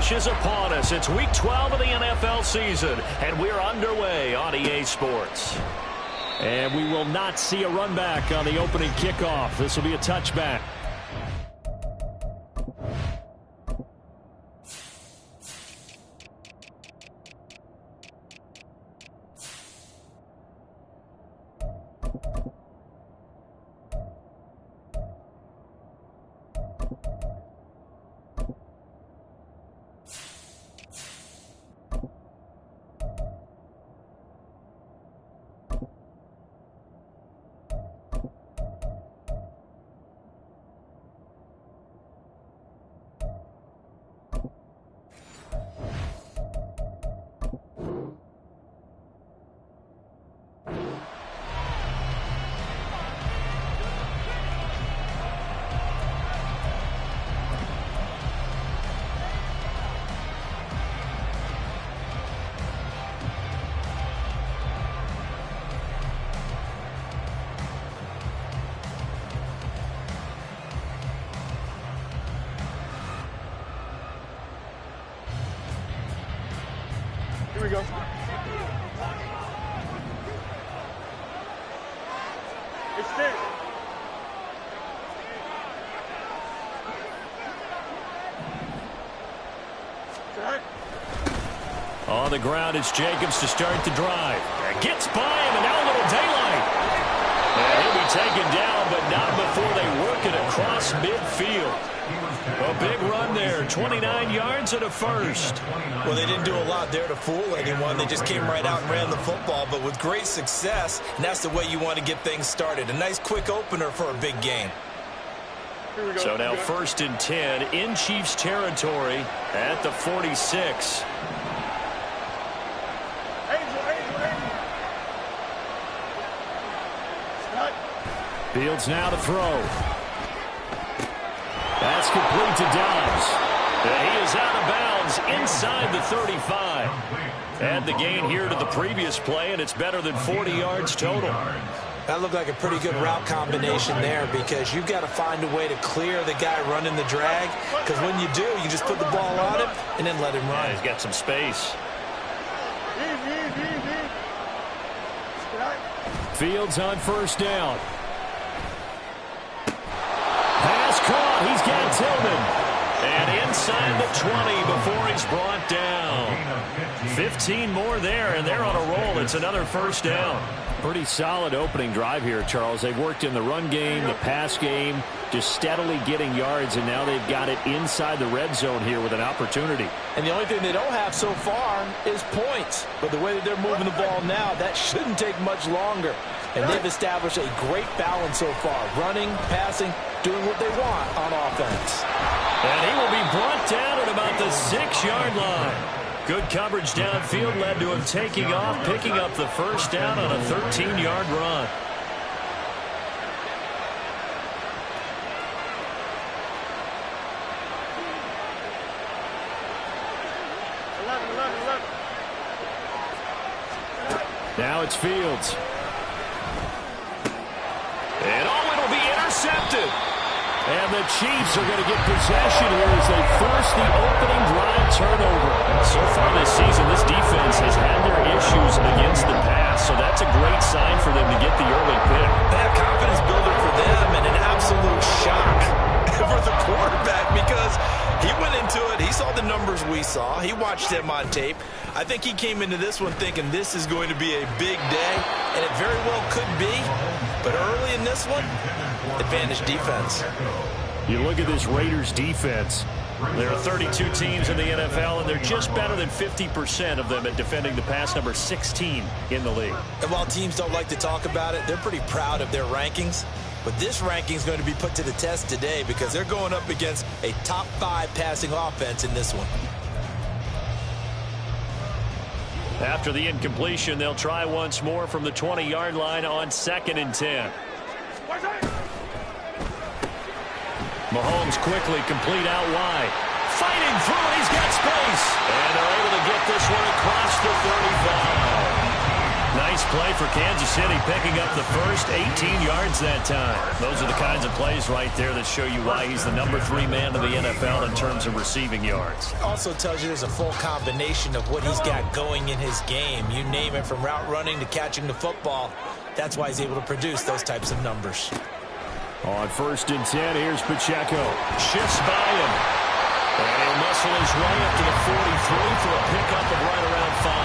rush is upon us. It's Week 12 of the NFL season, and we're underway on EA Sports. And we will not see a run back on the opening kickoff. This will be a touchback. Here we go. It's there. On the ground, it's Jacobs to start the drive. Gets by him, and now a little daylight. And he'll be taken down, but not before they work it across midfield. A big run there, 29 yards and a first. Well, they didn't do a lot there to fool anyone. They just came right out and ran the football, but with great success, and that's the way you want to get things started. A nice quick opener for a big game. So now 1st and 10 in Chiefs territory at the 46. Fields now to throw. That's complete to Dobbs. He is out of bounds inside the 35. Add the gain here to the previous play, and it's better than 40 yards total. That looked like a pretty good route combination there, because you've got to find a way to clear the guy running the drag, because when you do, you just put the ball on him and then let him run. Yeah, he's got some space. Fields on 1st down. Pass caught. He's got Tillman. And inside the 20 before he's brought down. 15 more there, and they're on a roll. It's another 1st down. Pretty solid opening drive here, Charles. They've worked in the run game, the pass game, just steadily getting yards, and now they've got it inside the red zone here with an opportunity. And the only thing they don't have so far is points. But the way that they're moving the ball now, that shouldn't take much longer. And they've established a great balance so far. Running, passing, doing what they want on offense. And he will be brought down at about the 6-yard line. Good coverage downfield led to him taking off, picking up the 1st down on a 13-yard run. Now it's Fields. And it'll be intercepted. And the Chiefs are going to get possession here as they force the opening drive turnover. So far this season, this defense has had their issues against the pass, so that's a great sign for them to get the early pick. That confidence builder for them, and an absolute shock for the quarterback, because he went into it. He saw the numbers we saw. He watched them on tape. I think he came into this one thinking this is going to be a big day, and it very well could be. But early in this one, advantage defense. You look at this Raiders defense. There are 32 teams in the NFL, and they're just better than 50% of them at defending the pass, number 16 in the league. And while teams don't like to talk about it, they're pretty proud of their rankings. But this ranking is going to be put to the test today, because they're going up against a top 5 passing offense in this one. After the incompletion, they'll try once more from the 20-yard line on 2nd and 10. Mahomes quickly complete out wide. Fighting through, he's got space. And they're able to get this one across the 35. Nice play for Kansas City, picking up the first 18 yards that time. Those are the kinds of plays right there that show you why he's the #3 man in the NFL in terms of receiving yards. Also tells you there's a full combination of what he's got going in his game. You name it, from route running to catching the football. That's why he's able to produce those types of numbers. On 1st and 10, here's Pacheco. Shifts by him. And he'll muscle his way up to the 43 for a pickup of right around 5.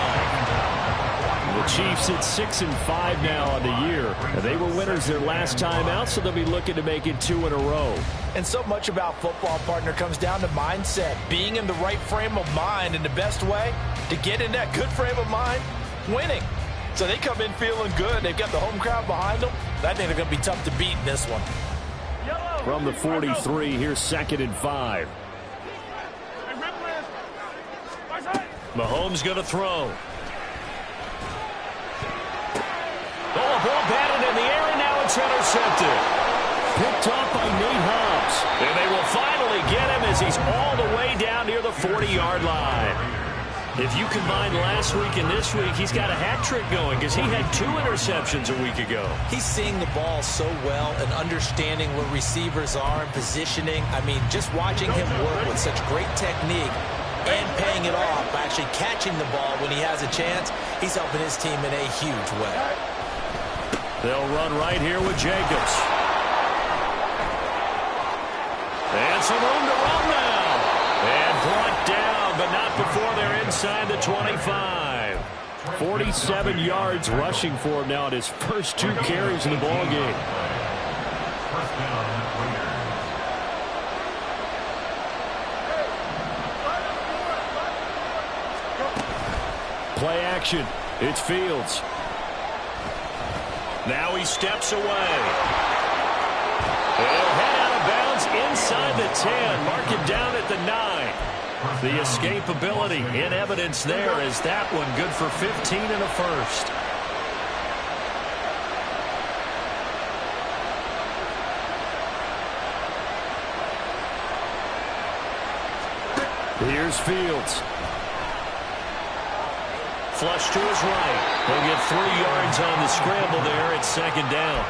The Chiefs at 6-5 now on the year. And they were winners their last time out, so they'll be looking to make it 2 in a row. And so much about football, partner, comes down to mindset. Being in the right frame of mind, and the best way to get in that good frame of mind, winning. So they come in feeling good. They've got the home crowd behind them. I think they're going to be tough to beat in this one. From the 43, here's 2nd and 5. Mahomes going to throw. Oh, a ball batted in the air, and now it's intercepted. Picked off by Nate Hobbs. And they will finally get him as he's all the way down near the 40-yard line. If you combine last week and this week, he's got a hat trick going because he had 2 interceptions a week ago. He's seeing the ball so well and understanding where receivers are and positioning. I mean, just watching him work with such great technique and paying it off by actually catching the ball when he has a chance, he's helping his team in a huge way. They'll run right here with Jacobs. And some room to run now. And brought down, but not before they're inside the 25. 47 yards rushing for him now at his first 2 carries in the ballgame. Play action. It's Fields. Now he steps away. He'll head out of bounds inside the 10. Mark it down at the 9. The escapability in evidence there is that one good for 15 and a first. Here's Fields. Flush to his right. He'll get 3 yards on the scramble there at 2nd down.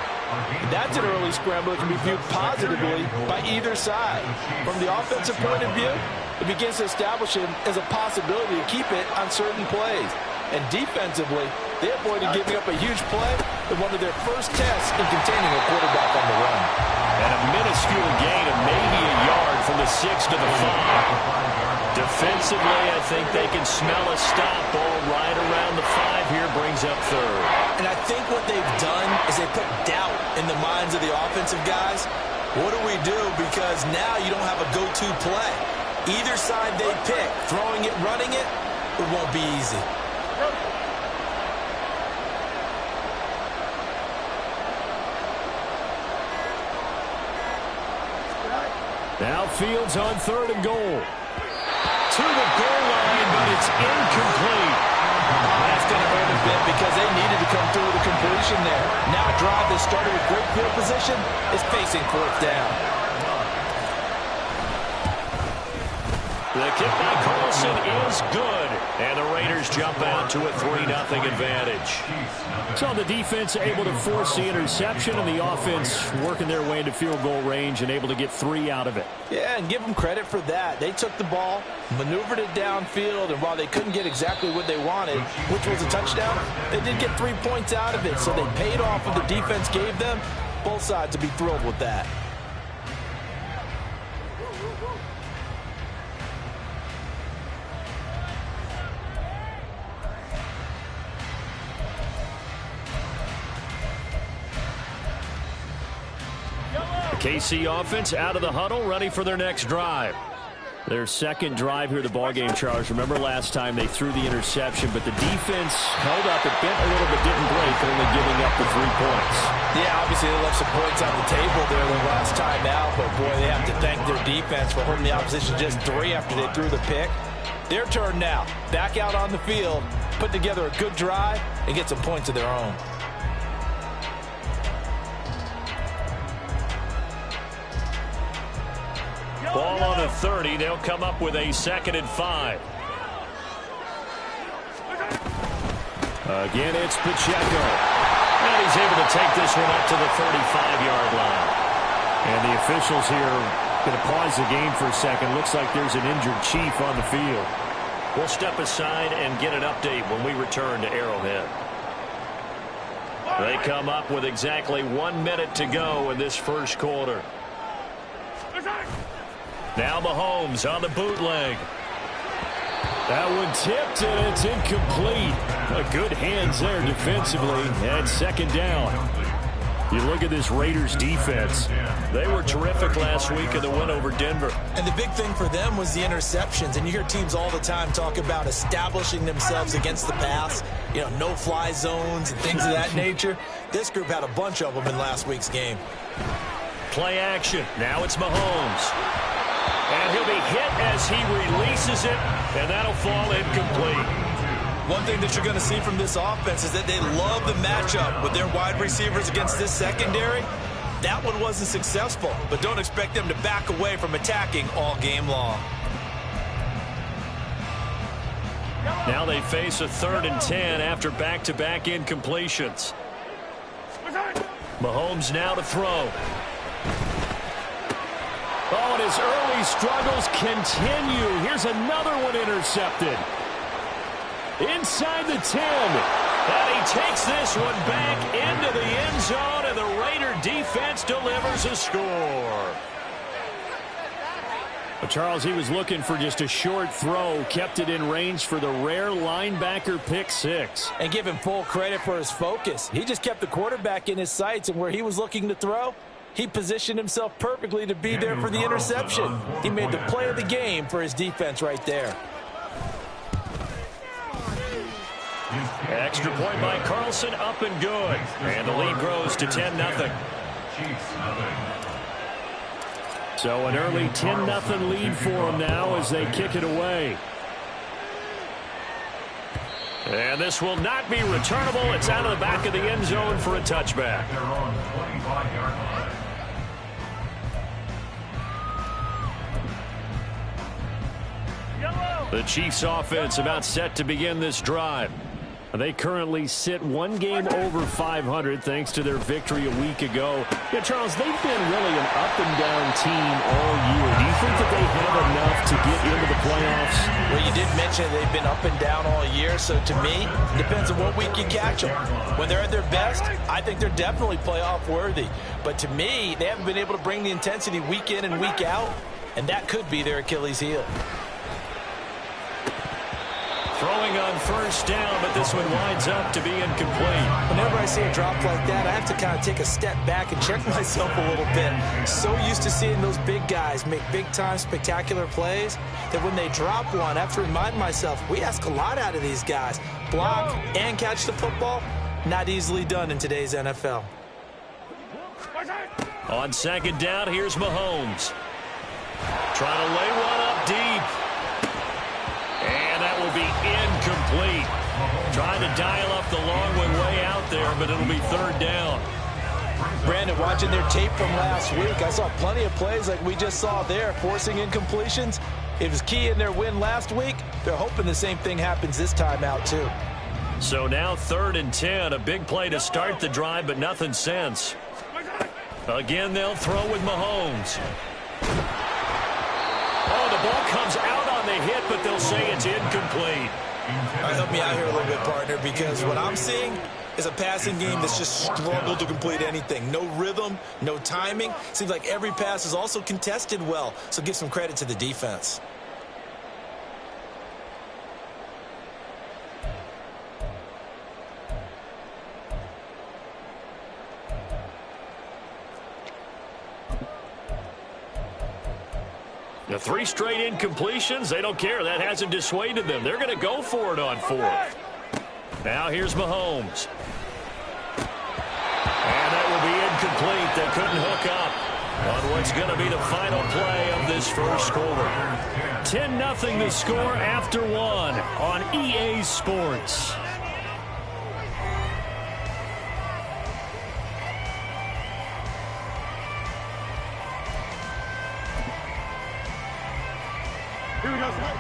That's an early scramble that can be viewed positively by either side. From the offensive point of view, it begins to establish him as a possibility to keep it on certain plays. And defensively, they avoided giving up a huge play in one of their first tests in containing a quarterback on the run. And a minuscule gain of maybe a yard from the 6 to the 5. Defensively, I think they can smell a stop. Ball right around the 5 here, brings up 3rd. And I think what they've done is they put doubt in the minds of the offensive guys. What do we do? Because now you don't have a go-to play. Either side they pick, throwing it, running it, it won't be easy. Now Fields on 3rd and goal. To the goal line, but it's incomplete. That's going to hurt a bit because they needed to come through with a completion there. Now a drive that started with great field position is facing 4th down. The kick by Carlson is good. And the Raiders jump out to a 3-0 advantage. So the defense able to force the interception, and the offense working their way into field goal range and able to get 3 out of it. Yeah, and give them credit for that. They took the ball, maneuvered it downfield, and while they couldn't get exactly what they wanted, which was a touchdown, they did get 3 points out of it. So they paid off what the defense gave them. Both sides to be thrilled with that. KC offense out of the huddle, ready for their next drive. Their second drive here, the ballgame, Charles. Remember last time they threw the interception, but the defense held up. It bent a little but didn't break, only giving up the 3 points. Yeah, obviously they left some points on the table there the last time out, but boy, they have to thank their defense for holding the opposition just 3 after they threw the pick. Their turn now. Back out on the field, put together a good drive, and get some points of their own. Ball on the 30. They'll come up with a 2nd and 5. Again, it's Pacheco. And he's able to take this one up to the 35-yard line. And the officials here going to pause the game for a second. Looks like there's an injured Chief on the field. We'll step aside and get an update when we return to Arrowhead. They come up with exactly 1 minute to go in this first quarter. Now Mahomes on the bootleg. That one tipped, and it's incomplete. Good hands there defensively, and second down. You look at this Raiders defense. They were terrific last week in the win over Denver. And the big thing for them was the interceptions. And you hear teams all the time talk about establishing themselves against the pass, you know, no-fly zones and things of that nature. This group had a bunch of them in last week's game. Play action. Now it's Mahomes. And he'll be hit as he releases it, and that'll fall incomplete. One thing that you're going to see from this offense is that they love the matchup with their wide receivers against this secondary. That one wasn't successful, but don't expect them to back away from attacking all game long. Now they face a 3rd and 10 after back-to-back incompletions. Mahomes now to throw. Oh, and his early struggles continue. Here's another one intercepted. Inside the 10. And he takes this one back into the end zone, and the Raider defense delivers a score. But Charles, he was looking for just a short throw, kept it in range for the rare linebacker pick 6. And give him full credit for his focus. He just kept the quarterback in his sights, and where he was looking to throw, he positioned himself perfectly to be there for the interception. He made the play of the game for his defense right there. Extra point by Carlson, up and good. And the lead grows to 10-0. So an early 10-0 lead for them now as they kick it away. And this will not be returnable. It's out of the back of the end zone for a touchback. The Chiefs offense about set to begin this drive. They currently sit one game over 500 thanks to their victory a week ago. Yeah, Charles, they've been really an up-and-down team all year. Do you think that they have enough to get into the playoffs? Well, you did mention they've been up and down all year, so to me, depends on what week you catch them. When they're at their best, I think they're definitely playoff worthy. But to me, they haven't been able to bring the intensity week in and week out, and that could be their Achilles heel. Throwing on first down, but this one winds up to be incomplete. Whenever I see a drop like that, I have to kind of take a step back and check myself a little bit. So used to seeing those big guys make big-time spectacular plays that when they drop one, I have to remind myself, we ask a lot out of these guys. Block and catch the football, not easily done in today's NFL. On second down, here's Mahomes. Trying to lay one up deep. And that will be incomplete. Trying to dial up the long one way out there, but it'll be 3rd down. Brandon, watching their tape from last week, I saw plenty of plays like we just saw there, forcing incompletions. It was key in their win last week. They're hoping the same thing happens this time out, too. So now 3rd and 10, a big play to start the drive, but nothing since. Again, they'll throw with Mahomes. Oh, the ball comes out on the hit, but they'll say it's incomplete. All right, help me out here a little bit, partner, because what I'm seeing is a passing game that's just struggled to complete anything. No rhythm, no timing. Seems like every pass is also contested well, so give some credit to the defense. The 3 straight incompletions, they don't care. That hasn't dissuaded them. They're going to go for it on 4th. Now here's Mahomes. And that will be incomplete. They couldn't hook up on what's going to be the final play of this first quarter. 10-0 the score after 1 on EA Sports.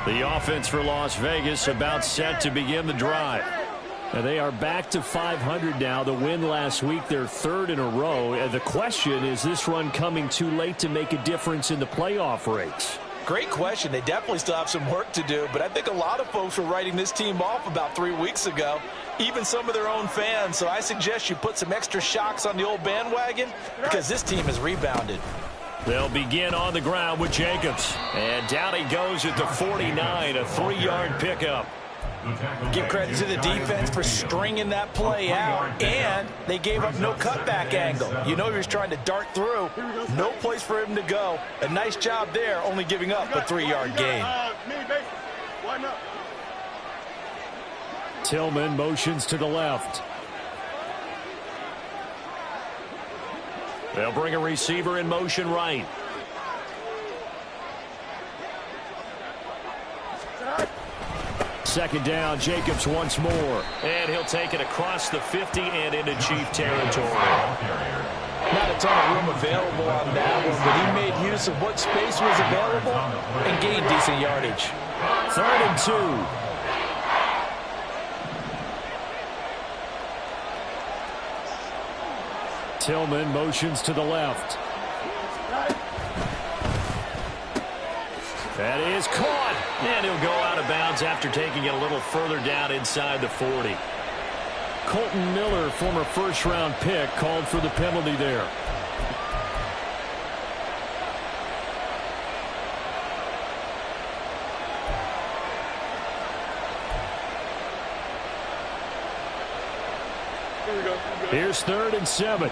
The offense for Las Vegas about set to begin the drive. And they are back to 500 now. The win last week, their third in a row. The question is this run coming too late to make a difference in the playoff race? Great question. They definitely still have some work to do, but I think a lot of folks were writing this team off about 3 weeks ago, even some of their own fans. So I suggest you put some extra shocks on the old bandwagon because this team has rebounded. They'll begin on the ground with Jacobs. And down he goes at the 49, a 3-yard pickup. Give credit to the defense for stringing that play out, and they gave up no cutback angle. You know he was trying to dart through. No place for him to go. A nice job there, only giving up a 3-yard gain. Tillman motions to the left. They'll bring a receiver in motion right. Second down, Jacobs once more. And he'll take it across the 50 and into Chief territory. Not a ton of room available on that one, but he made use of what space was available and gained decent yardage. 3rd and 2. Tillman motions to the left. That is caught. And he'll go out of bounds after taking it a little further down inside the 40. Colton Miller, former first-round pick, called for the penalty there. Here's 3rd and 7.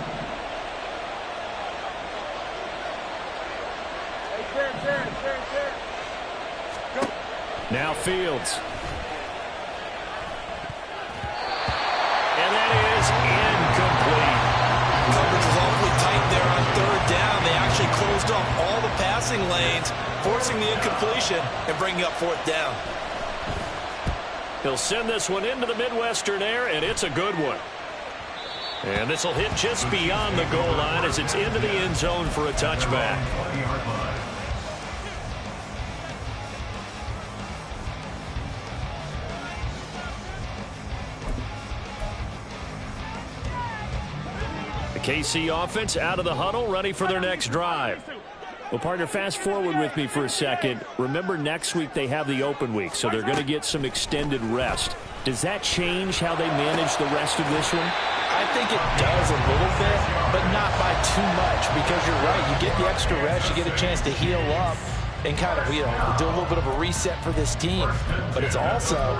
Now Fields. And that is incomplete. Coverage was awfully tight there on 3rd down. They actually closed off all the passing lanes, forcing the incompletion and bringing up 4th down. He'll send this one into the Midwestern air, and it's a good one. And this will hit just beyond the goal line as it's into the end zone for a touchback. The KC offense out of the huddle, ready for their next drive. Well, partner, fast forward with me for a second. Remember, next week they have the open week, so they're going to get some extended rest. Does that change how they manage the rest of this one? I think it does a little bit, but not by too much, because you're right. You get the extra rest, you get a chance to heal up and kind of, do a little bit of a reset for this team. But it's also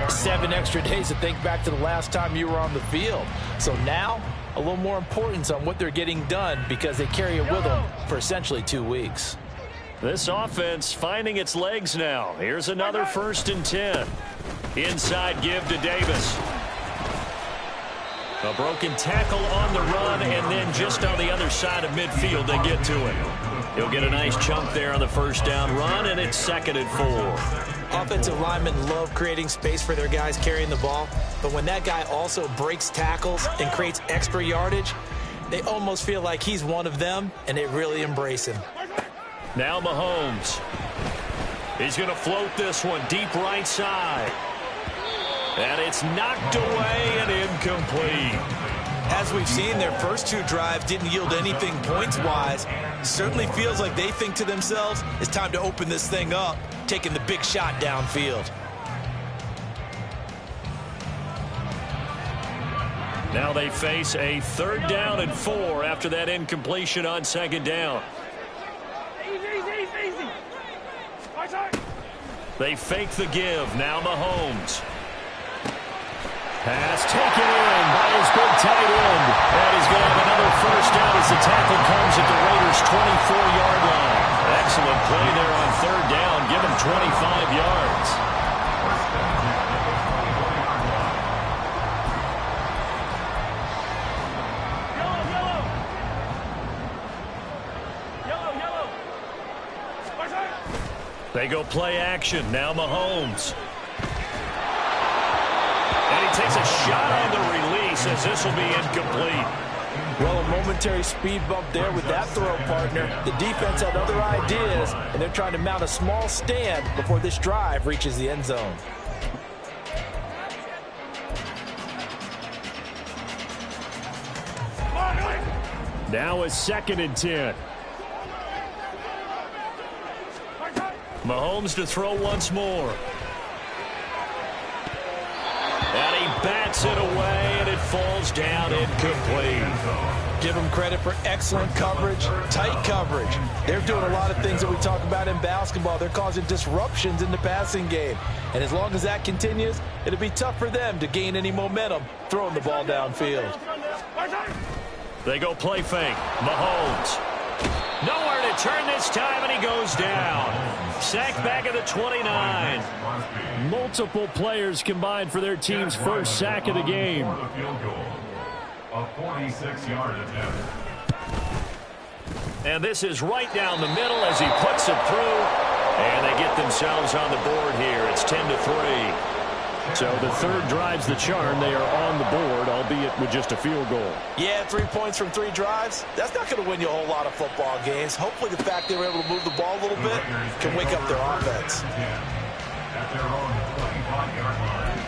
7 extra days to think back to the last time you were on the field. So now, a little more importance on what they're getting done because they carry it with them for essentially 2 weeks. This offense finding its legs now. Here's another 1st and 10. Inside give to Davis. A broken tackle on the run, and then just on the other side of midfield they get to it. He'll get a nice chunk there on the 1st down run, and it's 2nd and 4. Offensive linemen love creating space for their guys carrying the ball, but when that guy also breaks tackles and creates extra yardage, they almost feel like he's one of them, and they really embrace him. Now Mahomes. He's going to float this one deep right side. And it's knocked away and incomplete. As we've seen, their first 2 drives didn't yield anything points-wise. Certainly feels like they think to themselves, it's time to open this thing up, taking the big shot downfield. Now they face a 3rd down and 4 after that incompletion on 2nd down. Easy. They fake the give. Now Mahomes. Pass taken in by his big tight end. And he's going to have another 1st down as the tackle comes at the Raiders' 24-yard line. Excellent play there on 3rd down. Give him 25 yards. Yellow. They go play action. Now Mahomes. And he takes a shot on the release as this will be incomplete. Well, a momentary speed bump there with that throw, partner. The defense had other ideas, and they're trying to mount a small stand before this drive reaches the end zone. Now a 2nd and 10. Mahomes to throw once more. And he bats it away, and it falls down incomplete. Give them credit for excellent coverage, tight coverage. They're doing a lot of things that we talk about in basketball. They're causing disruptions in the passing game. And as long as that continues, it'll be tough for them to gain any momentum throwing the ball downfield. They go play fake. Mahomes. Nowhere to turn this time, and he goes down. Sacked back at the 29. Multiple players combined for their team's first sack of the game. A 46-yard attempt. And this is right down the middle as he puts it through. And they get themselves on the board here. It's 10-3. So the third drive's the charm. They are on the board, albeit with just a field goal. Yeah, 3 points from 3 drives. That's not going to win you a whole lot of football games. Hopefully the fact they were able to move the ball a little bit can wake up their offense. At their own 25-yard line.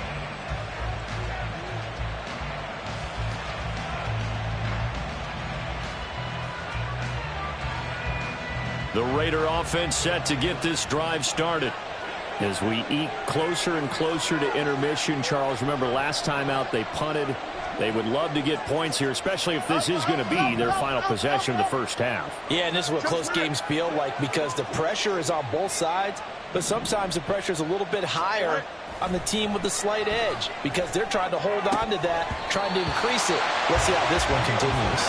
The Raider offense set to get this drive started. As we eke closer and closer to intermission, Charles, remember last time out they punted. They would love to get points here, especially if this is going to be their final possession of the first half. Yeah, and this is what close games feel like because the pressure is on both sides, but sometimes the pressure is a little bit higher on the team with the slight edge because they're trying to hold on to that, trying to increase it. Let's see how this one continues.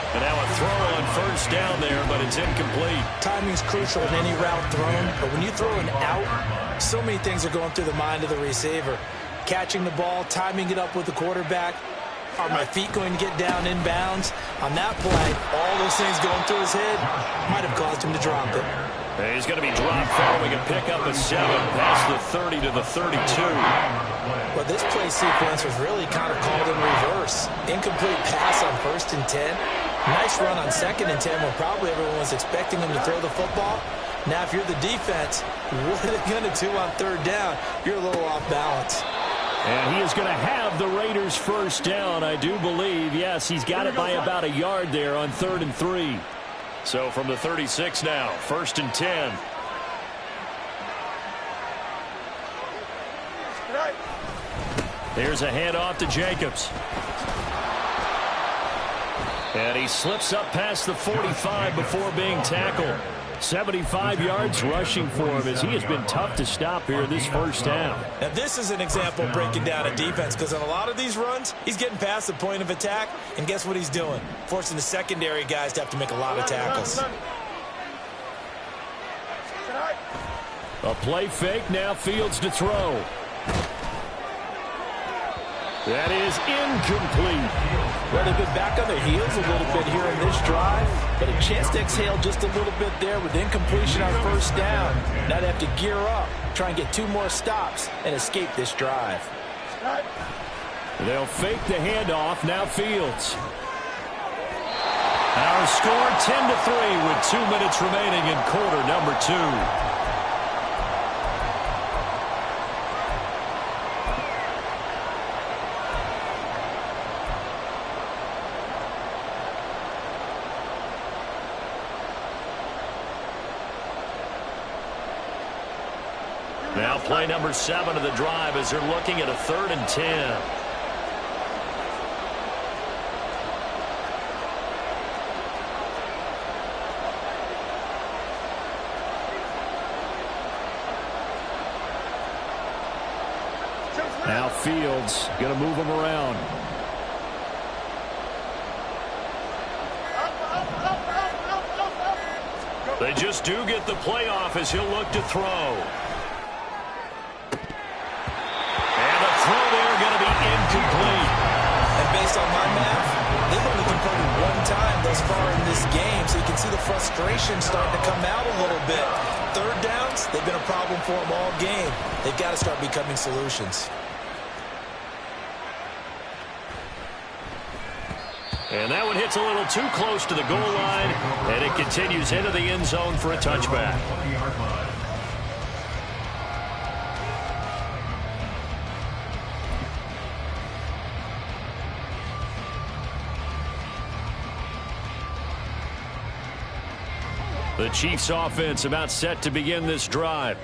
And now a throw on first down there, but it's incomplete. Timing's crucial in any route thrown, but when you throw an out, so many things are going through the mind of the receiver. Catching the ball, timing it up with the quarterback. Are my feet going to get down in bounds? On that play, all those things going through his head might have caused him to drop it. And he's going to be dropped following a pickup of 7 past the 30 to the 32. Well, this play sequence was really kind of called in reverse. Incomplete pass on 1st and 10. Nice run on 2nd and 10 where probably everyone was expecting him to throw the football. Now, if you're the defense, what are they going to do on 3rd down? You're a little off balance. And he is going to have the Raiders' first down, I do believe. Yes, he's got it by about a yard there on 3rd and 3. So from the 36 now, 1st and 10. Here's a handoff to Jacobs. And he slips up past the 45 before being tackled. 75 yards rushing for him as he has been tough to stop here this first down. Now, this is an example of breaking down a defense because on a lot of these runs, he's getting past the point of attack, and guess what he's doing? Forcing the secondary guys to have to make a lot of tackles. A play fake, now Fields to throw. That is incomplete. Well, they've been back on their heels a little bit here in this drive, but a chance to exhale just a little bit there with incompletion on 1st down. Now they have to gear up, try and get 2 more stops and escape this drive. They'll fake the handoff, now Fields. Our score 10-3 with 2 minutes remaining in quarter number 2. Now play number 7 of the drive as they're looking at a 3rd and 10. Now Fields going to move him around. They just do get the play off as he'll look to throw. Incomplete. And based on my math, they've only converted 1 time thus far in this game, so you can see the frustration starting to come out a little bit. 3rd downs, they've been a problem for them all game. They've got to start becoming solutions. And that one hits a little too close to the goal line, and it continues into the end zone for a touchback. The Chiefs offense about set to begin this drive.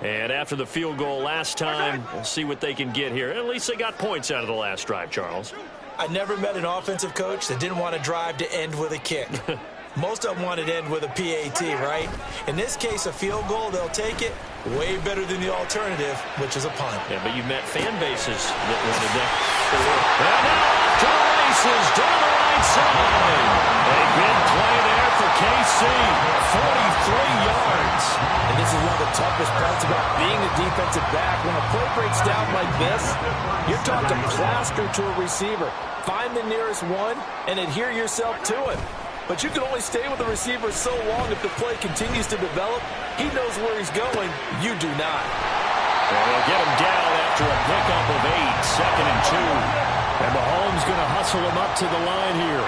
And after the field goal last time, we'll see what they can get here. At least they got points out of the last drive, Charles. I never met an offensive coach that didn't want to drive to end with a kick. Most of them wanted to end with a PAT, right? In this case, a field goal, they'll take it. Way better than the alternative, which is a punt. Yeah, but you've met fan bases that wanted that. And now off to the races down the right side. A big play there for KC. 43 yards. And this is one of the toughest parts about being a defensive back. When a play breaks down like this, you're taught to plaster to a receiver. Find the nearest one and adhere yourself to it. But you can only stay with the receiver so long if the play continues to develop. He knows where he's going. You do not. Well, they'll get him down after a pickup of 8, 2nd and 2. And Mahomes going to hustle him up to the line here.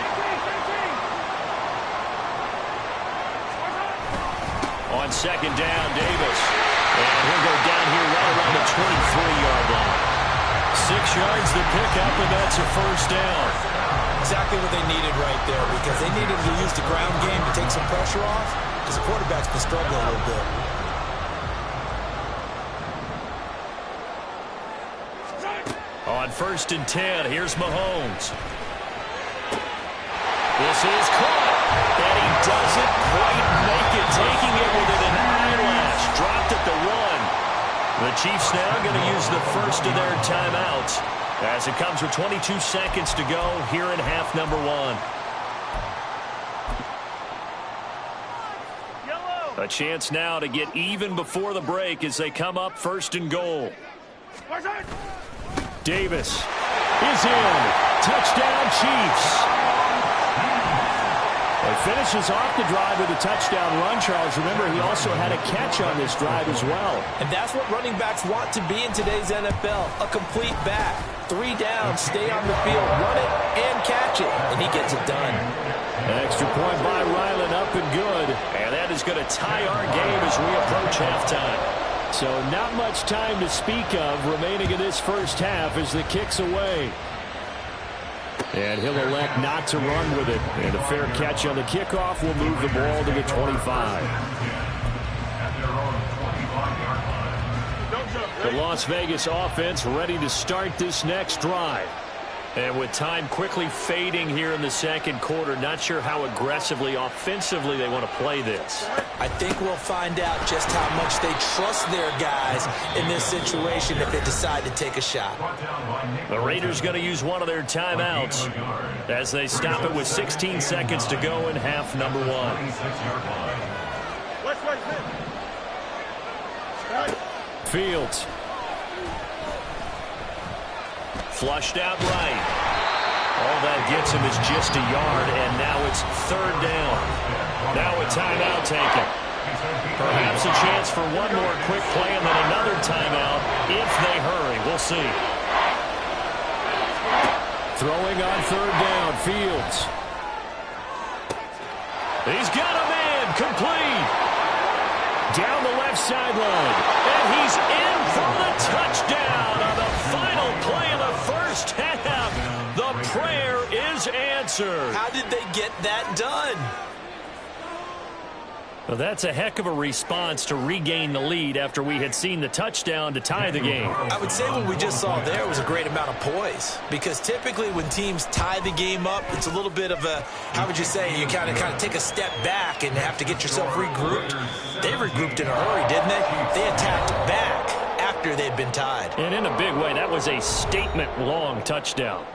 On 2nd down, Davis. And he'll go down here right around the 23-yard line. 6 yards the pickup, and that's a first down. Exactly what they needed right there, because they needed to use the ground game to take some pressure off, because the quarterback's been struggling a little bit. On 1st and 10, here's Mahomes. This is caught, and he doesn't quite make it, taking it within an eyelash. Dropped at the 1. The Chiefs now going to use the first of their timeouts, as it comes with 22 seconds to go here in half number 1. A chance now to get even before the break as they come up 1st and goal. Davis is in. Touchdown, Chiefs. He finishes off the drive with a touchdown run, Charles. Remember, he also had a catch on this drive as well. And that's what running backs want to be in today's NFL, a complete back. 3 down, stay on the field, run it, and catch it. And he gets it done. An extra point by Ryland, up and good. And that is going to tie our game as we approach halftime. So not much time to speak of remaining in this first half as the kick's away. And he'll elect not to run with it. And a fair catch on the kickoff will move the ball to the 25. The Las Vegas offense ready to start this next drive. And with time quickly fading here in the second quarter, not sure how aggressively, offensively they want to play this. I think we'll find out just how much they trust their guys in this situation if they decide to take a shot. The Raiders going to use one of their timeouts as they stop it with 16 seconds to go in half number 1. Fields. Flushed out right. All that gets him is just a yard, and now it's 3rd down. Now a timeout taken. Perhaps a chance for one more quick play and then another timeout if they hurry. We'll see. Throwing on 3rd down, Fields. He's got a man, complete. Down the left sideline, and he's in for the touchdown on the final play of the first half. The prayer is answered. How did they get that done? Well, that's a heck of a response to regain the lead after we had seen the touchdown to tie the game. I would say what we just saw there was a great amount of poise, because typically when teams tie the game up, it's a little bit of a, how would you say, you kind of take a step back and have to get yourself regrouped. They regrouped in a hurry, didn't they? They attacked back after they'd been tied. And in a big way, that was a statement-long touchdown.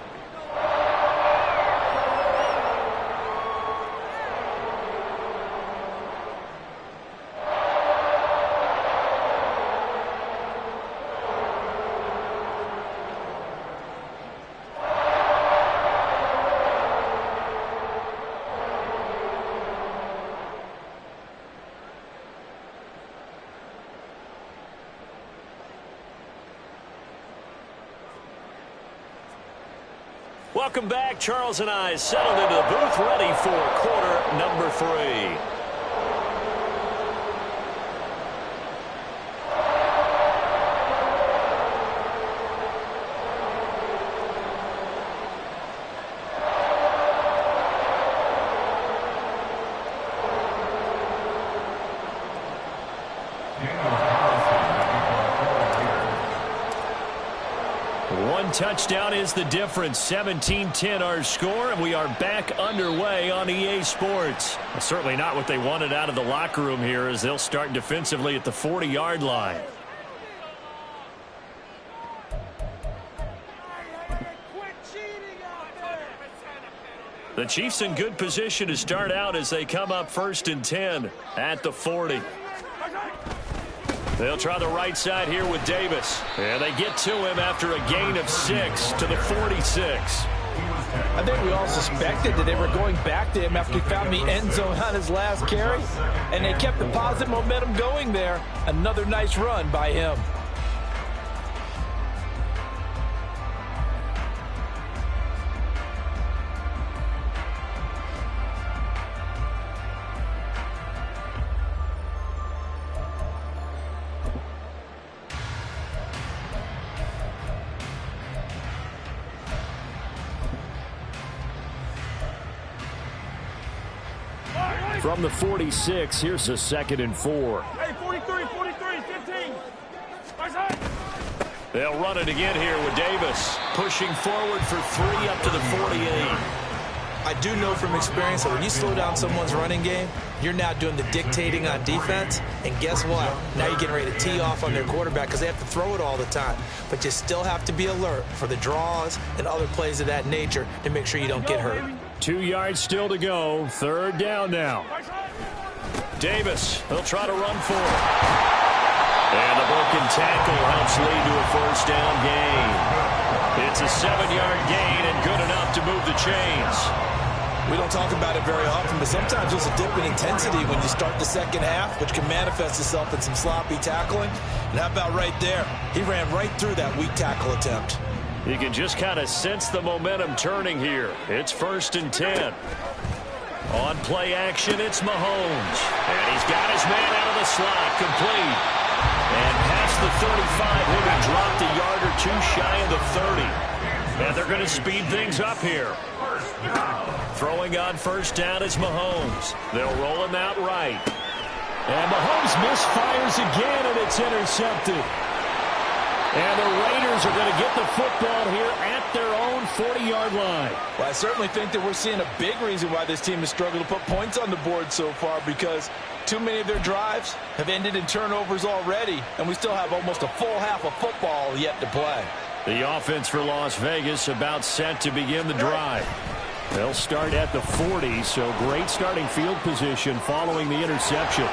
Welcome back. Charles and I settled into the booth, ready for quarter number 3. One touchdown is the difference. 17-10 our score, and we are back underway on EA Sports. Well, certainly not what they wanted out of the locker room here, as they'll start defensively at the 40-yard line. The Chiefs in good position to start out as they come up 1st and 10 at the 40. They'll try the right side here with Davis. And they get to him after a gain of 6 to the 46. I think we all suspected that they were going back to him after he found the end zone on his last carry. And they kept the positive momentum going there. Another nice run by him. From the 46, here's a 2nd and 4. Hey, 43, 15. Right side. They'll run it again here with Davis. Pushing forward for 3 up to the 48. I do know from experience that when you slow down someone's running game, you're now doing the dictating on defense. And guess what? Now you're getting ready to tee off on their quarterback because they have to throw it all the time. But you still have to be alert for the draws and other plays of that nature to make sure you don't get hurt. 2 yards still to go. 3rd down now. Davis, he'll try to run for it. And the broken tackle helps lead to a 1st down gain. It's a 7-yard gain and good enough to move the chains. We don't talk about it very often, but sometimes there's a dip in intensity when you start the second half, which can manifest itself in some sloppy tackling. And how about right there? He ran right through that weak tackle attempt. You can just kind of sense the momentum turning here. It's 1st and 10. On play action, it's Mahomes. And he's got his man out of the slot, complete. And past the 35, he'll be dropped a yard or 2 shy of the 30. And they're going to speed things up here. Throwing on 1st down is Mahomes. They'll roll him out right. And Mahomes misfires again, and it's intercepted. And the Raiders are going to get the football here at their own 40-yard line. Well, I certainly think that we're seeing a big reason why this team has struggled to put points on the board so far, because too many of their drives have ended in turnovers already, and we still have almost a full half of football yet to play. The offense for Las Vegas about set to begin the drive. They'll start at the 40, so great starting field position following the interception.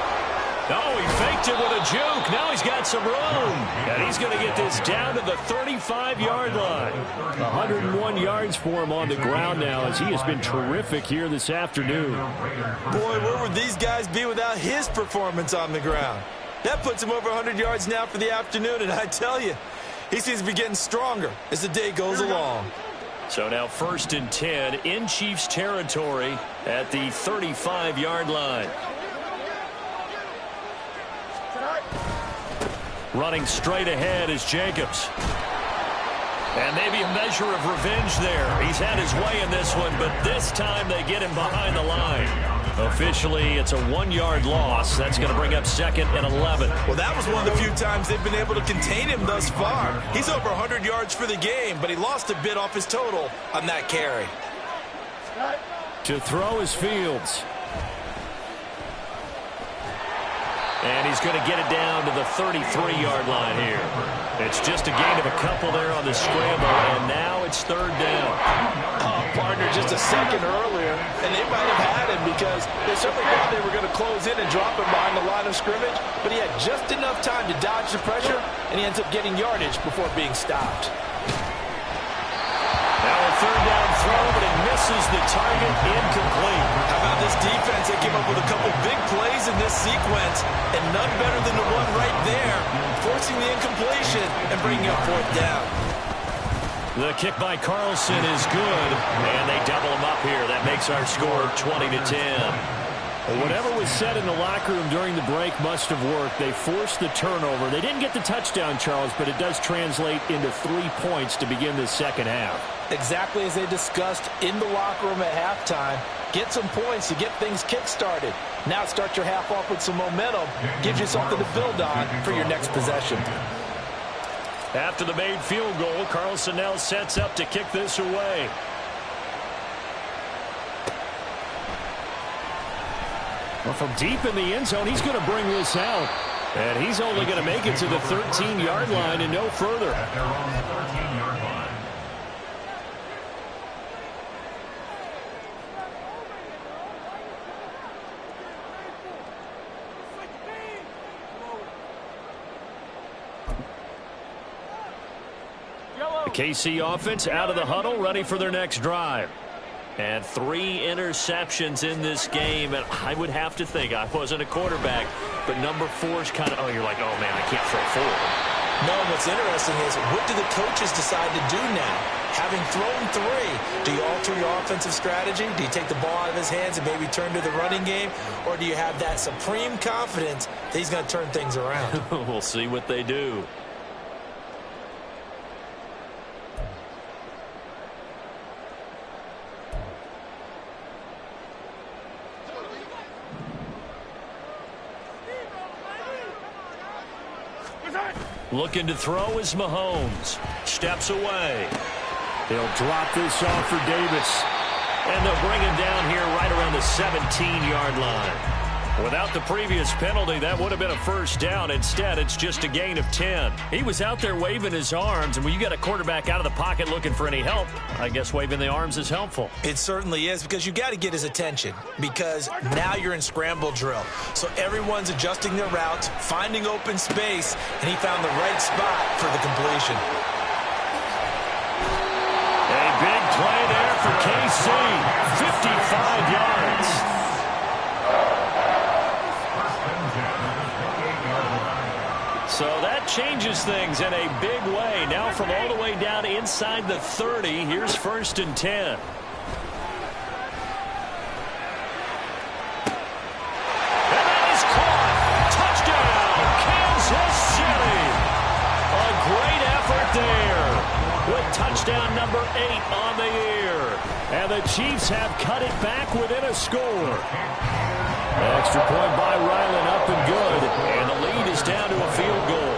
Oh, he faked it with a juke. Now he's got some room. And he's going to get this down to the 35-yard line. 101 yards for him on the ground now, as he has been terrific here this afternoon. Boy, where would these guys be without his performance on the ground? That puts him over 100 yards now for the afternoon, and I tell you, he seems to be getting stronger as the day goes along. So now 1st and 10 in Chiefs territory at the 35-yard line. Running straight ahead is Jacobs. And maybe a measure of revenge there. He's had his way in this one, but this time they get him behind the line. Officially, it's a 1-yard loss. That's going to bring up 2nd and 11. Well, that was one of the few times they've been able to contain him thus far. He's over 100 yards for the game, but he lost a bit off his total on that carry. To throw is Fields. And he's going to get it down to the 33-yard line here. It's just a gain of a couple there on the scramble, and now it's 3rd down. Oh, partner, just a second earlier, and they might have had him because they certainly thought they were going to close in and drop him behind the line of scrimmage, but he had just enough time to dodge the pressure, and he ends up getting yardage before being stopped. Now a 3rd down throw, but it misses the target, incomplete. How about this defense? They came up with a couple big plays in this sequence, and none better than the one right there, forcing the incompletion and bringing up 4th down. The kick by Carlson is good, and they double him up here. That makes our score 20-10. Well, whatever was said in the locker room during the break must have worked. They forced the turnover. They didn't get the touchdown, Charles, but it does translate into 3 points to begin the second half. Exactly as they discussed in the locker room at halftime. Get some points to get things kick-started. Now start your half off with some momentum. Gives you something to build on for your next possession. After the made field goal, Carlson now sets up to kick this away. Well, from deep in the end zone, he's going to bring this out. And he's only going to make it to the 13-yard line and no further. At their own 13-yard line. The KC offense out of the huddle, ready for their next drive. And 3 interceptions in this game, and I would have to think, I wasn't a quarterback, but number 4 is kind of, you're like, oh, man, I can't throw 4. No, what's interesting is, what do the coaches decide to do now? Having thrown 3, do you alter your offensive strategy? Do you take the ball out of his hands and maybe turn to the running game? Or do you have that supreme confidence that he's going to turn things around? We'll see what they do. Looking to throw is Mahomes. Steps away. They'll drop this off for Davis. And they'll bring him down here right around the 17-yard line. Without the previous penalty, that would have been a first down. Instead, it's just a gain of 10. He was out there waving his arms, and when you got a quarterback out of the pocket looking for any help, I guess waving the arms is helpful. It certainly is, because you got to get his attention, because now you're in scramble drill. So everyone's adjusting their routes, finding open space, and he found the right spot for the completion. A big play there for KC. 55 yards. So that changes things in a big way. Now from all the way down inside the 30, here's 1st and 10. And that is caught. Touchdown, Kansas City. A great effort there with touchdown number 8 on the year. And the Chiefs have cut it back within a score. Extra point by Ryland, up and good. And the lead is down to a field goal.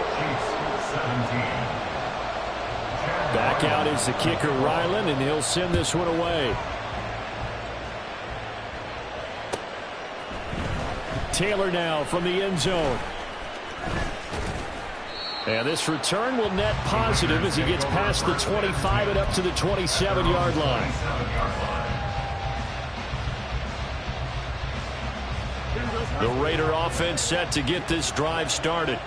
Back out is the kicker, Ryland, and he'll send this one away. Taylor now from the end zone. And this return will net positive as he gets past the 25 and up to the 27-yard line. The Raider offense set to get this drive started.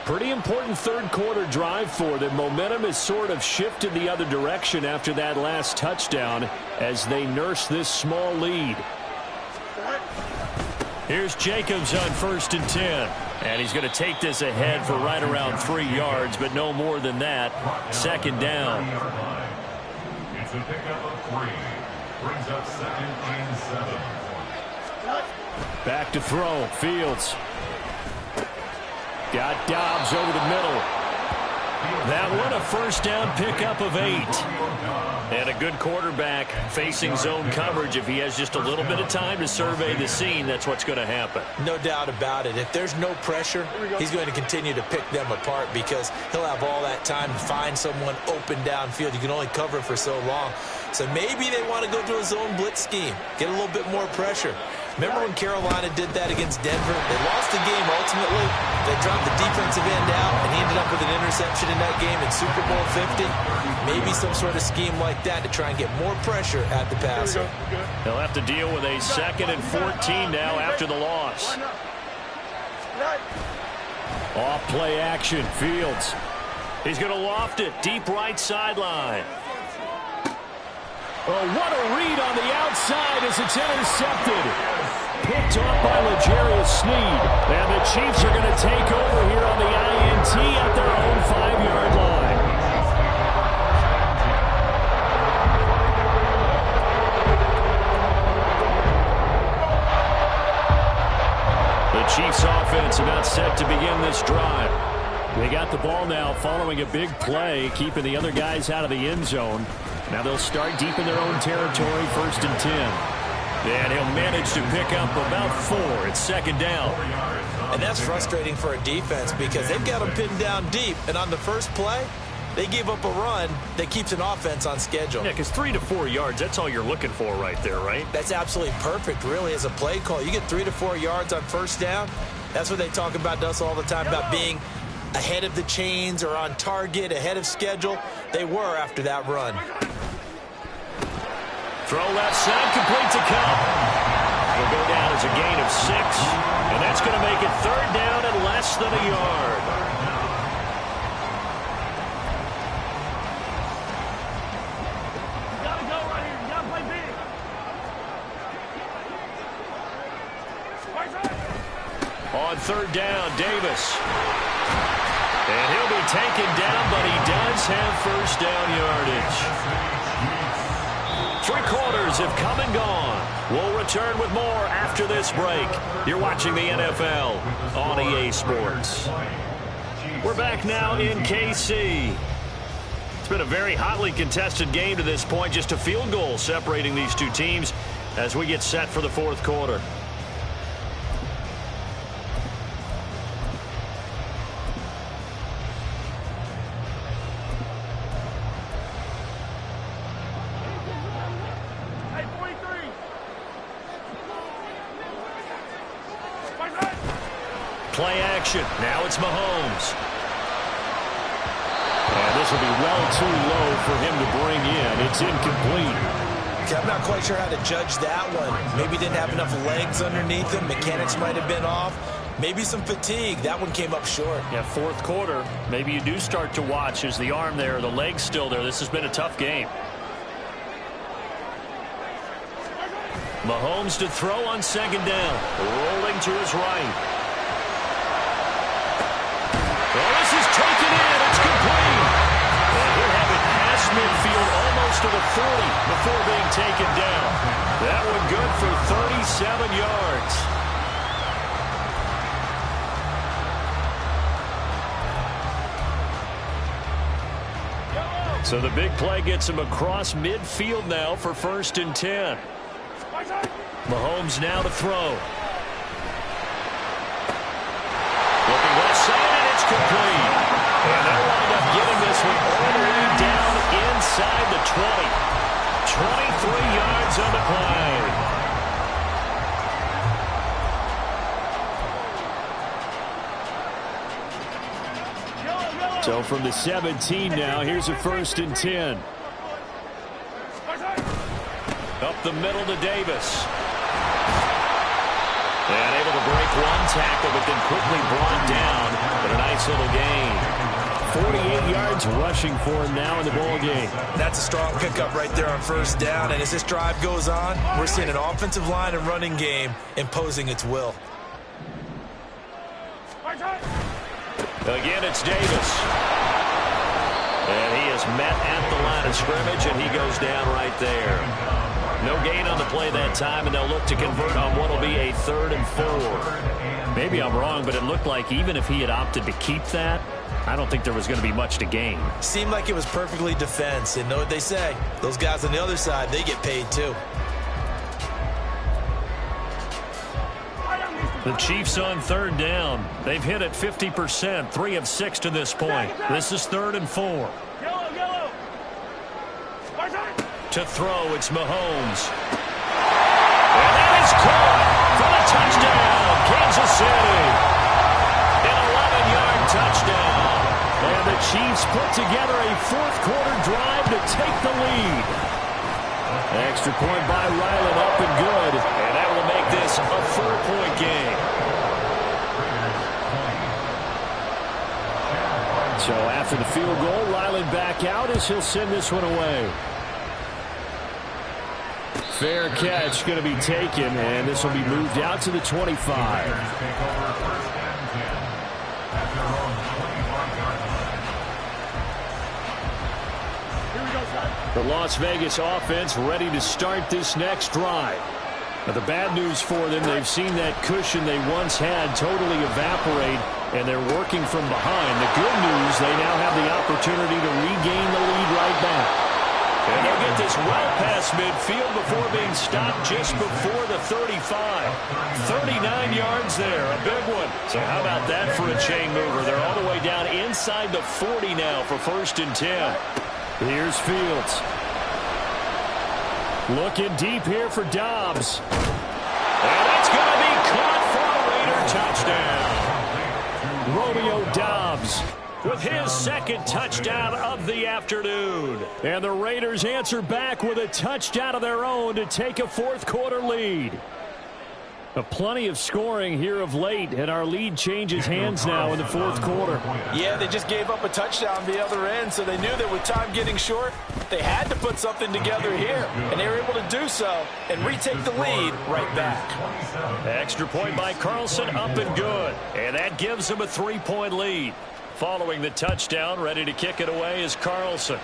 Pretty important third quarter drive for them. Momentum has sort of shifted the other direction after that last touchdown as they nurse this small lead. Here's Jacobs on 1st and 10. And he's going to take this ahead for right around 3 yards, but no more than that. 2nd down. It's a pickup of 3. Brings up 2nd and 7. Back to throw. Fields. Got Dobbs over the middle. That one a first down pickup of 8. And a good quarterback facing zone coverage. If he has just a little bit of time to survey the scene, that's what's going to happen. No doubt about it. If there's no pressure, he's going to continue to pick them apart because he'll have all that time to find someone open downfield. You can only cover for so long. So maybe they want to go to a zone blitz scheme, get a little bit more pressure. Remember when Carolina did that against Denver? They lost the game ultimately. They dropped the defensive end out, and he ended up with an interception in that game in Super Bowl 50. Maybe some sort of scheme like that to try and get more pressure at the passer. They'll have to deal with a 2nd and 14 now after the loss. Off play action, Fields. He's going to loft it, deep right sideline. Oh, what a read on the outside as it's intercepted. Picked off by L'Jarius Sneed. And the Chiefs are going to take over here on the INT at their own 5-yard line. The Chiefs offense about set to begin this drive. They got the ball now following a big play, keeping the other guys out of the end zone. Now they'll start deep in their own territory, 1st and 10. And he'll manage to pick up about 4. It's 2nd down. And that's frustrating for a defense because they've got them pinned down deep. And on the first play, They gave up a run that keeps an offense on schedule. Yeah, because 3 to 4 yards, that's all you're looking for right there, right? That's absolutely perfect, really, as a play call. You get 3 to 4 yards on first down. That's what they talk about us all the time, about being ahead of the chains or on target, ahead of schedule. They were after that run. Throw left side, complete to Cup. Will go down as a gain of 6, and that's going to make it 3rd down and less than a yard. You gotta go right here. You gotta play big. Right side. On 3rd down, Davis. And he'll be taken down, but he does have first down yardage. 3 quarters have come and gone. We'll return with more after this break. You're watching the NFL on EA Sports. We're back now in KC. It's been a very hotly contested game to this point. Just a field goal separating these two teams as we get set for the 4th quarter. Hey, 43. Right side. Play action. Now it's Mahomes. And this will be well too low for him to bring in. It's incomplete. I'm not quite sure how to judge that one. Maybe didn't have enough legs underneath him. Mechanics might have been off. Maybe some fatigue. That one came up short. Yeah, 4th quarter. Maybe you do start to watch. Is the arm there, the leg's still there? This has been a tough game. Mahomes to throw on 2nd down. Rolling to his right. Well, this is taken in. It's complete. And he'll have it past midfield almost to the 40 before being taken down. That one good for 37 yards. So the big play gets him across midfield now for 1st and 10. Right side. Mahomes now to throw. Looking left side, and it's complete. And they'll wind up getting this one all the way down inside the 20. 23 yards on the play. So from the 17 now, here's a 1st and 10. Right side. Up the middle to Davis. And able to break one tackle, but then quickly brought down. But a nice little gain. 48 yards rushing for him now in the ball game. That's a strong pickup right there on 1st down. And as this drive goes on, we're seeing an offensive line and running game imposing its will. Right side. Again, it's Davis. And he is met at the line of scrimmage, and he goes down right there. No gain on the play that time, and they'll look to convert on what will be a 3rd and 4. Maybe I'm wrong, but it looked like even if he had opted to keep that, I don't think there was going to be much to gain. Seemed like it was perfectly defense. And know what they say? Those guys on the other side, they get paid too. The Chiefs on 3rd down. They've hit it 50%, 3 of 6 to this point. This is 3rd and 4. Yellow, yellow. Right side. To throw, it's Mahomes. And that is caught for the touchdown, Kansas City. An 11-yard touchdown. And the Chiefs put together a 4th quarter drive to take the lead. Extra point by Ryland, up and good. And that will make this a 4-point game. So after the field goal, Ryland back out as he'll send this one away. Fair catch going to be taken, and this will be moved out to the 25. The Las Vegas offense ready to start this next drive. Now, the bad news for them, they've seen that cushion they once had totally evaporate, and they're working from behind. The good news, they now have the opportunity to regain the lead right back. And they'll get this well past midfield before being stopped just before the 35. 39 yards there, a big one. So how about that for a chain mover? They're all the way down inside the 40 now for 1st and 10. Here's Fields. Looking deep here for Dobbs. And it's going to be caught for a Raider touchdown. Romeo Dobbs with his 2nd touchdown of the afternoon. And the Raiders answer back with a touchdown of their own to take a 4th quarter lead. Plenty of scoring here of late, and our lead changes hands now in the 4th quarter. Yeah, they just gave up a touchdown the other end, so they knew that with time getting short, they had to put something together here, and they were able to do so and retake the lead right back. Extra point by Carlson, up and good. And that gives them a 3-point lead. Following the touchdown, ready to kick it away is Carlson.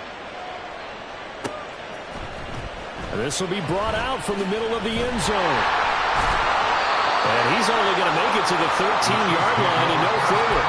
This will be brought out from the middle of the end zone. And he's only going to make it to the 13-yard line and no further.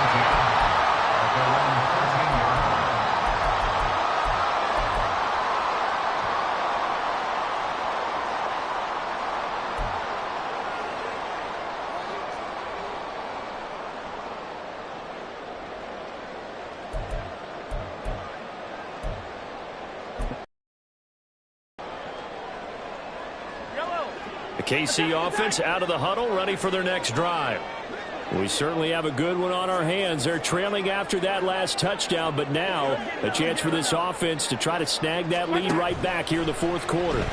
KC offense out of the huddle, ready for their next drive. We certainly have a good one on our hands. They're trailing after that last touchdown, but now a chance for this offense to try to snag that lead right back here in the 4th quarter. And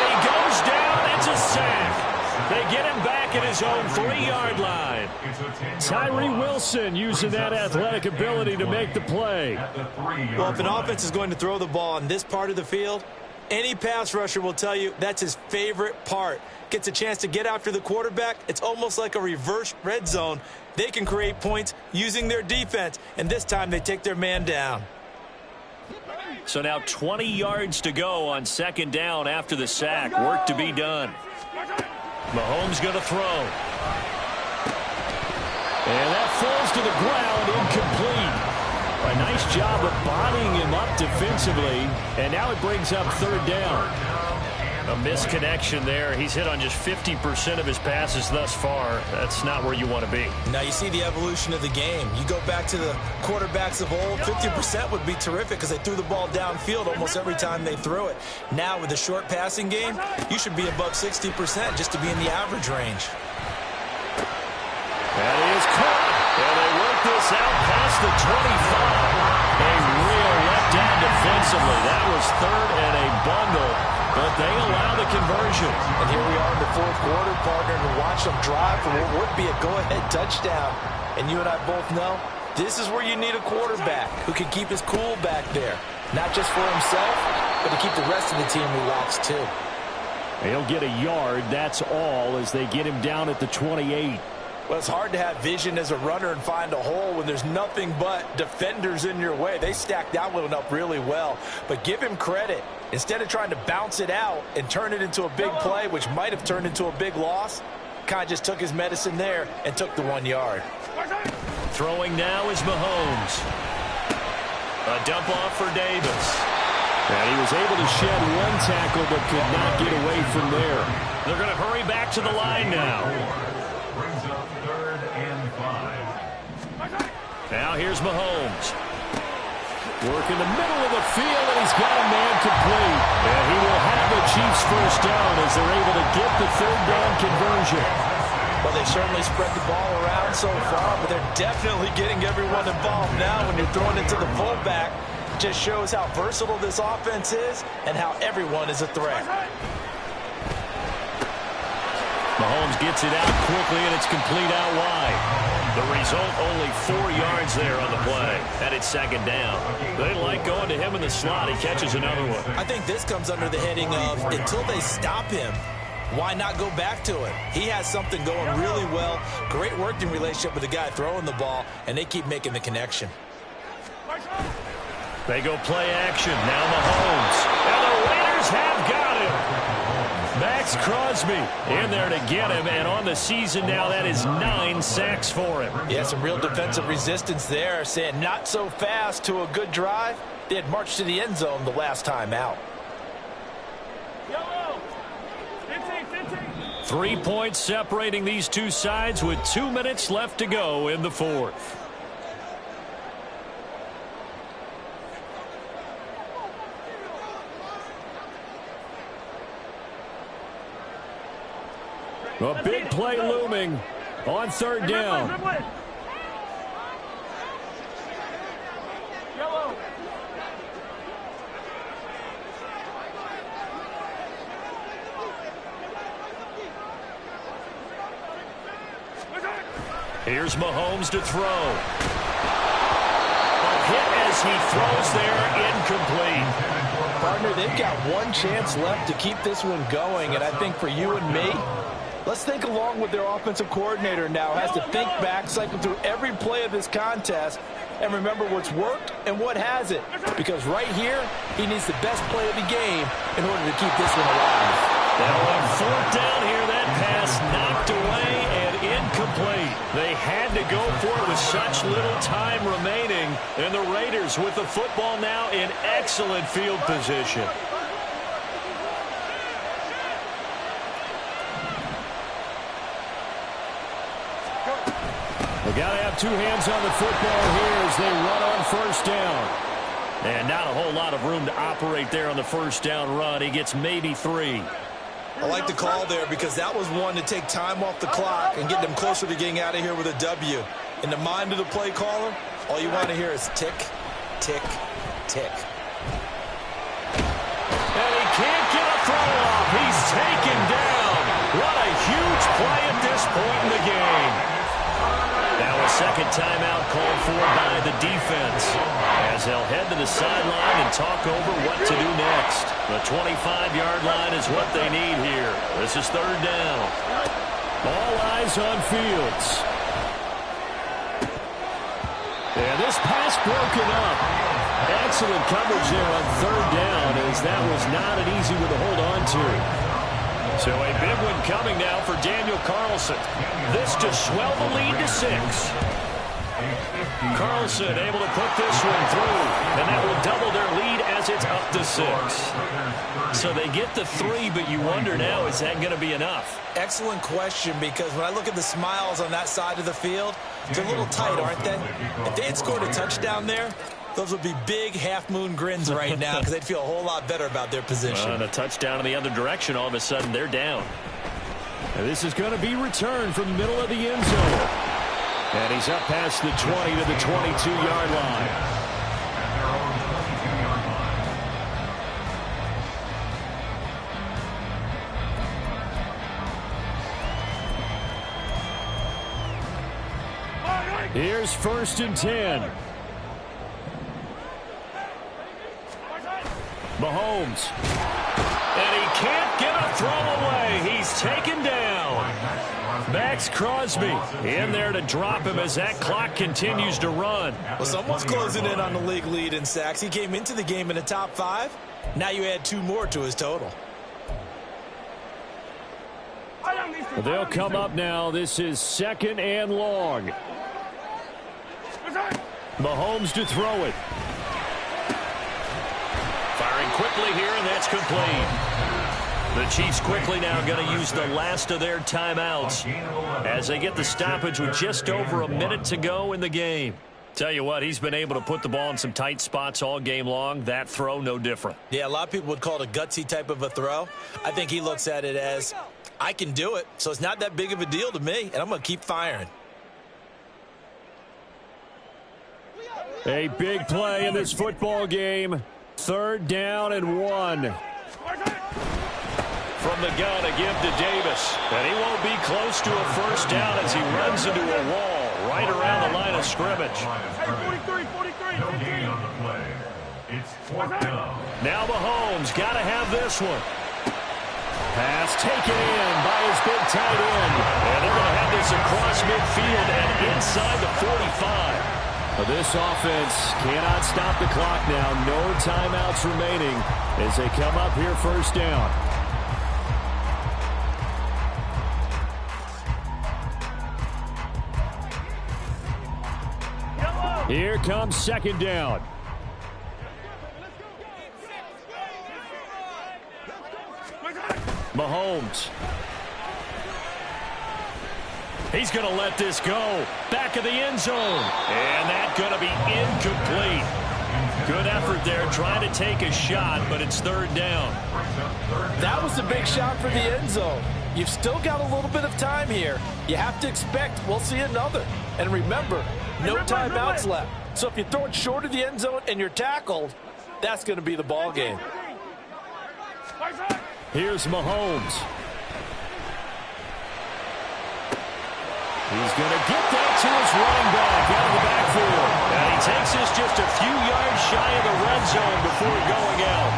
he goes down. It's a sack. They get him back at his own 3-yard line. Tyree Wilson using that athletic ability to make the play. Well, if an offense is going to throw the ball on this part of the field, any pass rusher will tell you that's his favorite part. Gets a chance to get after the quarterback. It's almost like a reverse red zone. They can create points using their defense, and this time they take their man down. So now 20 yards to go on 2nd down after the sack. Work to be done. Mahomes going to throw. And that falls to the ground, incomplete. A nice job of bodying him up defensively, and now it brings up 3rd down. A misconnection there. He's hit on just 50% of his passes thus far. That's not where you want to be. Now you see the evolution of the game. You go back to the quarterbacks of old, 50% would be terrific because they threw the ball downfield almost every time they threw it. Now with the short passing game, you should be above 60% just to be in the average range. That is caught. And they work this out past the 25. A real letdown defensively. That was 3rd and a bundle, but they allow the conversion. And here we are in the 4th quarter, partner, and watch them drive for what would be a go-ahead touchdown. And you and I both know this is where you need a quarterback who can keep his cool back there. Not just for himself, but to keep the rest of the team relaxed too. He'll get a yard, that's all, as they get him down at the 28. Well, it's hard to have vision as a runner and find a hole when there's nothing but defenders in your way. They stacked that one up really well. But give him credit. Instead of trying to bounce it out and turn it into a big play, which might have turned into a big loss, kind of just took his medicine there and took the 1 yard. Throwing now is Mahomes. A dump off for Davis. And he was able to shed one tackle but could not get away from there. They're going to hurry back to the line now. Now here's Mahomes. Work in the middle of the field, and he's got a man complete. And he will have the Chiefs' 1st down as they're able to get the 3rd down conversion. Well, they certainly spread the ball around so far, but they're definitely getting everyone involved now when you're throwing it to the fullback. Just shows how versatile this offense is and how everyone is a threat. Mahomes gets it out quickly, and it's complete out wide. The result, only 4 yards there on the play. And it's 2nd down. They like going to him in the slot. He catches another one. I think this comes under the heading of until they stop him, why not go back to it? He has something going really well. Great working relationship with the guy throwing the ball, and they keep making the connection. They go play action. Now Mahomes. And the Raiders have got him. Back Max Crosby in there to get him, and on the season now, that is 9 sacks for him. Yeah, some real defensive resistance there, saying not so fast to a good drive. They had marched to the end zone the last time out. 3 points separating these two sides with 2 minutes left to go in the fourth. A big play looming on third down. Here's Mahomes to throw. A hit as he throws there, incomplete. Partner, they've got one chance left to keep this one going, and I think for you and me, let's think along with their offensive coordinator now. Has to think back, cycle through every play of this contest, and remember what's worked and what hasn't. Because right here, he needs the best play of the game in order to keep this one alive. Now on fourth down here, that pass knocked away and incomplete. They had to go for it with such little time remaining, and the Raiders with the football now in excellent field position. They got to have two hands on the football here as they run on first down. And not a whole lot of room to operate there on the first down run. He gets maybe 3. I like the call there because that was one to take time off the clock and get them closer to getting out of here with a W. In the mind of the play caller, all you want to hear is tick, tick, tick. And he can't get a throw off. He's taken down. What a huge play at this point in the game. Now a second timeout called for by the defense as they'll head to the sideline and talk over what to do next. The 25-yard line is what they need here. This is third down. All eyes on Fields. And this pass broken up. Excellent coverage there on third down as that was not an easy one to hold on to. So a big one coming now for Daniel Carlson. This to swell the lead to 6. Carlson able to put this one through, and that will double their lead as it's up to 6. So they get the 3, but you wonder now, is that going to be enough? Excellent question, because when I look at the smiles on that side of the field, they're a little tight, aren't they? If they had scored a touchdown there, those would be big half-moon grins right now because they'd feel a whole lot better about their position. And a touchdown in the other direction, all of a sudden they're down. And this is going to be returned from the middle of the end zone. And he's up past the 20 to the 22-yard line. Here's first and 10. Mahomes. And he can't get a throw away. He's taken down. Max Crosby in there to drop him as that clock continues to run. Well, someone's closing in on the league lead in sacks. He came into the game in the top 5. Now you add 2 more to his total. They'll come up now. This is second and long. Mahomes to throw it. Firing quickly here, and that's complete. The Chiefs quickly now going to use the last of their timeouts as they get the stoppage with just over a minute to go in the game. Tell you what, he's been able to put the ball in some tight spots all game long. That throw, no different. Yeah, a lot of people would call it a gutsy type of a throw. I think he looks at it as, I can do it, so it's not that big of a deal to me, and I'm going to keep firing. A big play in this football game. Third down and 1. From the gun, a give to Davis. And he won't be close to a first down as he runs into a wall right around the line of scrimmage. 43. It's fourth down. Now Mahomes got to have this one. Pass taken in by his big tight end. And they're going to have this across midfield and inside the 45. This offense cannot stop the clock now. No timeouts remaining as they come up here first down. Here comes second down. Mahomes. He's going to let this go. Back of the end zone. And that's going to be incomplete. Good effort there trying to take a shot, but it's third down. That was the big shot for the end zone. You've still got a little bit of time here. You have to expect we'll see another. And remember, no timeouts left. So if you throw it short of the end zone and you're tackled, that's going to be the ball game. Here's Mahomes. He's going to get that to his running back out of the backfield. And he takes this just a few yards shy of the red zone before going out.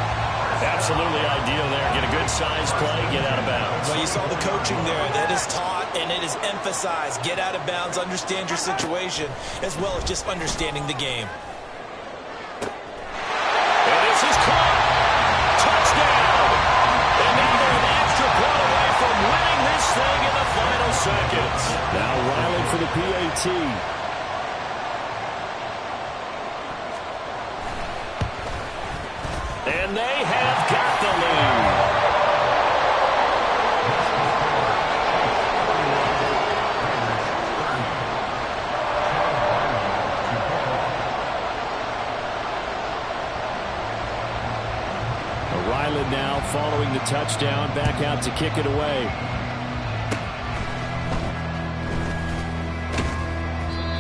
Absolutely ideal there. Get a good size play, get out of bounds. Well, you saw the coaching there. That is taught and it is emphasized. Get out of bounds, understand your situation, as well as just understanding the game. And this is caught. Touchdown. And now they're an extra point away from winning this thing in the final seconds. Now Riley for the PAT. And they have got the lead. Riley now following the touchdown, back out to kick it away.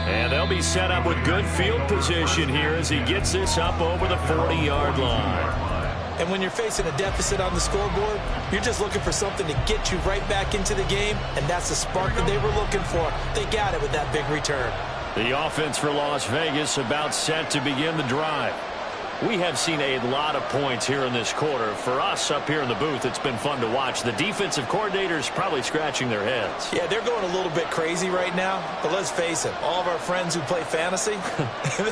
And they'll be set up with good field position here as he gets this up over the 40-yard line. And when you're facing a deficit on the scoreboard, you're just looking for something to get you right back into the game, and that's the spark that they were looking for. They got it with that big return. The offense for Las Vegas about set to begin the drive. We have seen a lot of points here in this quarter. For us up here in the booth, it's been fun to watch. The defensive coordinators probably scratching their heads. Yeah, they're going a little bit crazy right now. But let's face it, all of our friends who play fantasy,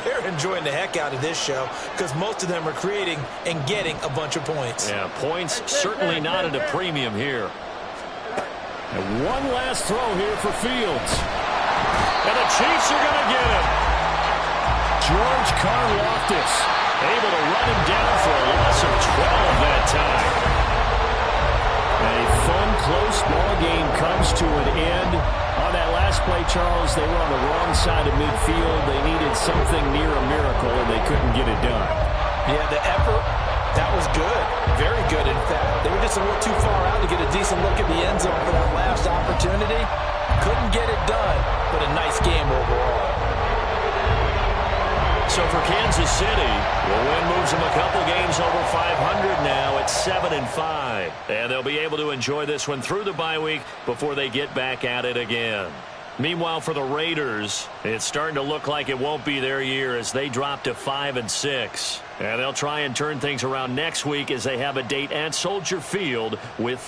they're enjoying the heck out of this show because most of them are creating and getting a bunch of points. Yeah, points certainly not at a premium here. And one last throw here for Fields. And the Chiefs are going to get it. George Karlaftis able to run him down for a loss of 12 that time. A fun, close ball game comes to an end. On that last play, Charles, they were on the wrong side of midfield. They needed something near a miracle, and they couldn't get it done. Yeah, the effort, that was good. Very good, in fact. They were just a little too far out to get a decent look at the end zone for that last opportunity. Couldn't get it done, but a nice game overall. So for Kansas City, the win moves them a couple games over 500 now at 7-5. And they'll be able to enjoy this one through the bye week before they get back at it again. Meanwhile, for the Raiders, it's starting to look like it won't be their year as they drop to 5-6. And they'll try and turn things around next week as they have a date at Soldier Field with the